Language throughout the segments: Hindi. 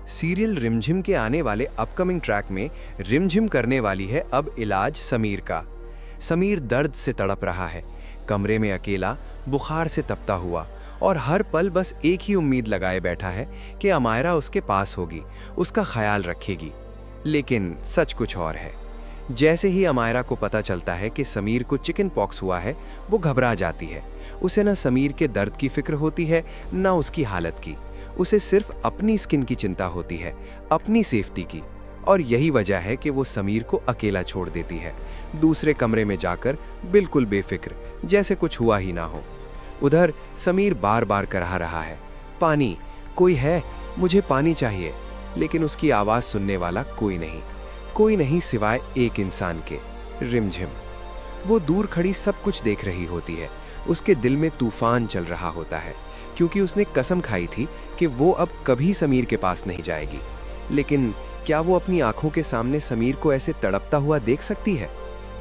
सीरियल रिमझिम के आने वाले अपकमिंग ट्रैक में रिमझिम करने वाली है अब इलाज समीर का। समीर दर्द से तड़प रहा है, कमरे में अकेला, बुखार से तपता हुआ और हर पल बस एक ही उम्मीद लगाए बैठा है कि अमायरा उसके पास होगी, उसका ख्याल रखेगी। लेकिन सच कुछ और है। जैसे ही अमायरा को पता चलता है कि समीर को चिकन पॉक्स हुआ है, वो घबरा जाती है। उसे न समीर के दर्द की फिक्र होती है, न उसकी हालत की। उसे सिर्फ अपनी स्किन की चिंता होती है, अपनी सेफ्टी की। और यही वजह है कि वो समीर को अकेला छोड़ देती है, दूसरे कमरे में जाकर बिल्कुल बेफिक्र, जैसे कुछ हुआ ही ना हो। उधर समीर बार बार कहा रहा है, पानी, कोई है, मुझे पानी चाहिए। लेकिन उसकी आवाज़ सुनने वाला कोई नहीं सिवाय एक इंसान के, रिमझिम। वो दूर खड़ी सब कुछ देख रही होती है। उसके दिल में तूफान चल रहा होता है, क्योंकि उसने कसम खाई थी कि वो अब कभी समीर के पास नहीं जाएगी। लेकिन क्या वो अपनी आंखों के सामने समीर को ऐसे तड़पता हुआ देख सकती है?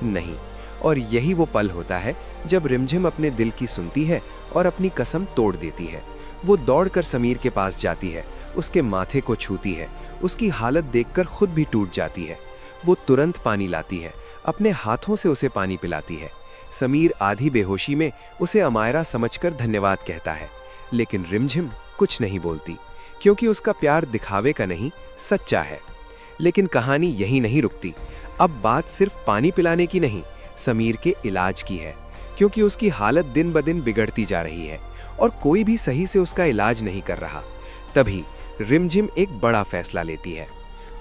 नहीं। और यही वो पल होता है जब रिमझिम अपने दिल की सुनती है और अपनी कसम तोड़ देती है। वो दौड़कर समीर के पास जाती है, उसके माथे को छूती है, उसकी हालत देखकर खुद भी टूट जाती है। वो तुरंत पानी लाती है, अपने हाथों से उसे पानी पिलाती है। समीर आधी बेहोशी में उसे अमायरा समझकर धन्यवाद कहता है, लेकिन रिमझिम कुछ नहीं बोलती, क्योंकि उसका प्यार दिखावे का नहीं, सच्चा है। लेकिन कहानी यही नहीं रुकती। अब बात सिर्फ पानी पिलाने की नहीं, समीर के इलाज की है, क्योंकि उसकी हालत दिन ब दिन बिगड़ती जा रही है और कोई भी सही से उसका इलाज नहीं कर रहा। तभी रिमझिम एक बड़ा फैसला लेती है।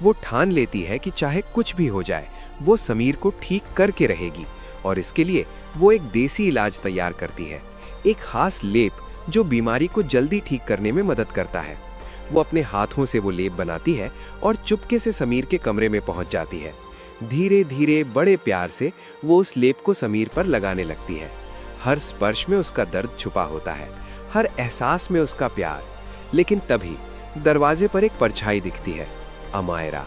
वो ठान लेती है कि चाहे कुछ भी हो जाए, वो समीर को ठीक करके रहेगी। और इसके लिए वो एक देसी इलाज तैयार करती है, एक खास लेप जो बीमारी को जल्दी ठीक करने में मदद करता है। वो अपने हाथों से वो लेप बनाती है और चुपके से समीर के कमरे में पहुंच जाती है। धीरे धीरे बड़े प्यार से वो उस लेप को समीर पर लगाने लगती है। हर स्पर्श में उसका दर्द छुपा होता है, हर एहसास में उसका प्यार। लेकिन तभी दरवाजे पर एक परछाई दिखती है, अमायरा।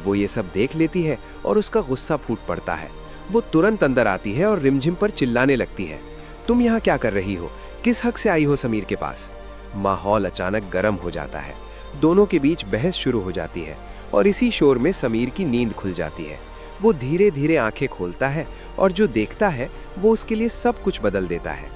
वो ये सब देख लेती है और उसका गुस्सा फूट पड़ता है। वो तुरंत अंदर आती है और रिमझिम पर चिल्लाने लगती है, तुम यहाँ क्या कर रही हो? किस हक से आई हो समीर के पास? माहौल अचानक गर्म हो जाता है, दोनों के बीच बहस शुरू हो जाती है और इसी शोर में समीर की नींद खुल जाती है। वो धीरे धीरे आंखें खोलता है और जो देखता है वो उसके लिए सब कुछ बदल देता है।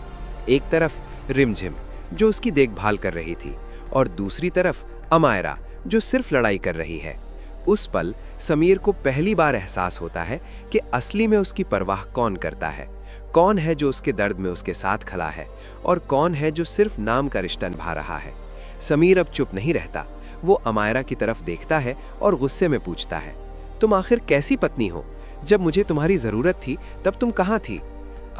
एक तरफ रिमझिम जो उसकी देखभाल कर रही थी, और दूसरी तरफ अमायरा जो सिर्फ लड़ाई कर रही है। उस पल समीर को पहली बार एहसास होता है कि असली में उसकी परवाह कौन करता है, कौन है जो उसके दर्द में उसके साथ खड़ा है और कौन है जो सिर्फ नाम का रिश्ता निभा रहा है। समीर अब चुप नहीं रहता। वो अमायरा की तरफ देखता है और गुस्से में पूछता है, तुम आखिर कैसी पत्नी हो? जब मुझे तुम्हारी जरूरत थी तब तुम कहाँ थी?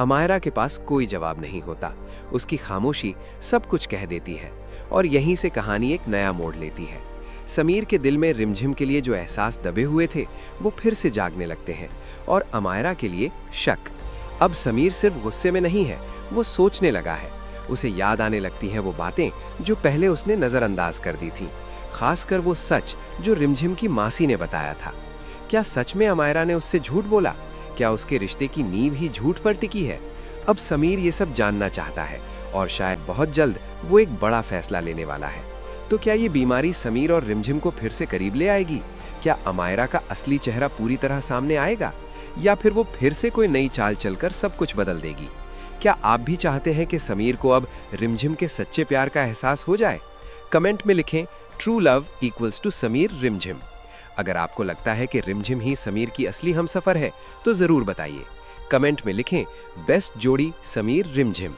अमायरा के पास कोई जवाब नहीं होता। उसकी खामोशी सब कुछ कह देती है और यहीं से कहानी एक नया मोड़ लेती है। समीर के दिल में रिमझिम के लिए जो एहसास दबे हुए थे वो फिर से जागने लगते हैं, और अमायरा के लिए शक। अब समीर सिर्फ गुस्से में नहीं है, वो सोचने लगा है। उसे याद आने लगती हैं वो बातें जो पहले उसने नज़रअंदाज कर दी थी, खासकर वो सच जो रिमझिम की मासी ने बताया था। क्या सच में अमायरा ने उससे झूठ बोला? क्या उसके रिश्ते की नींव ही झूठ पर टिकी है? अब समीर ये सब जानना चाहता है और शायद बहुत जल्द वो एक बड़ा फैसला लेने वाला है। तो क्या ये बीमारी समीर और रिमझिम को फिर से करीब ले आएगी? क्या अमायरा का असली चेहरा पूरी तरह सामने आएगा, या फिर वो फिर से कोई नई चाल चलकर सब कुछ बदल देगी? क्या आप भी चाहते हैं कि समीर को अब रिमझिम के सच्चे प्यार का एहसास हो जाए? कमेंट में लिखें, true love equals to Sameer Rimjhim. अगर आपको लगता है कि रिमझिम ही समीर की असली हमसफर है तो जरूर बताइए। कमेंट में लिखें, बेस्ट जोड़ी समीर रिमझिम।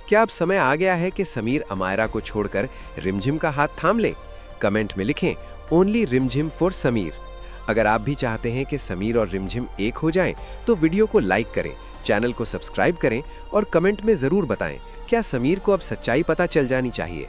क्या अब समय आ गया है कि समीर अमायरा को छोड़कर रिमझिम का हाथ थाम ले? कमेंट में लिखें, ओनली रिमझिम फॉर समीर। अगर आप भी चाहते हैं कि समीर और रिमझिम एक हो जाएं, तो वीडियो को लाइक करें, चैनल को सब्सक्राइब करें और कमेंट में जरूर बताएं, क्या समीर को अब सच्चाई पता चल जानी चाहिए?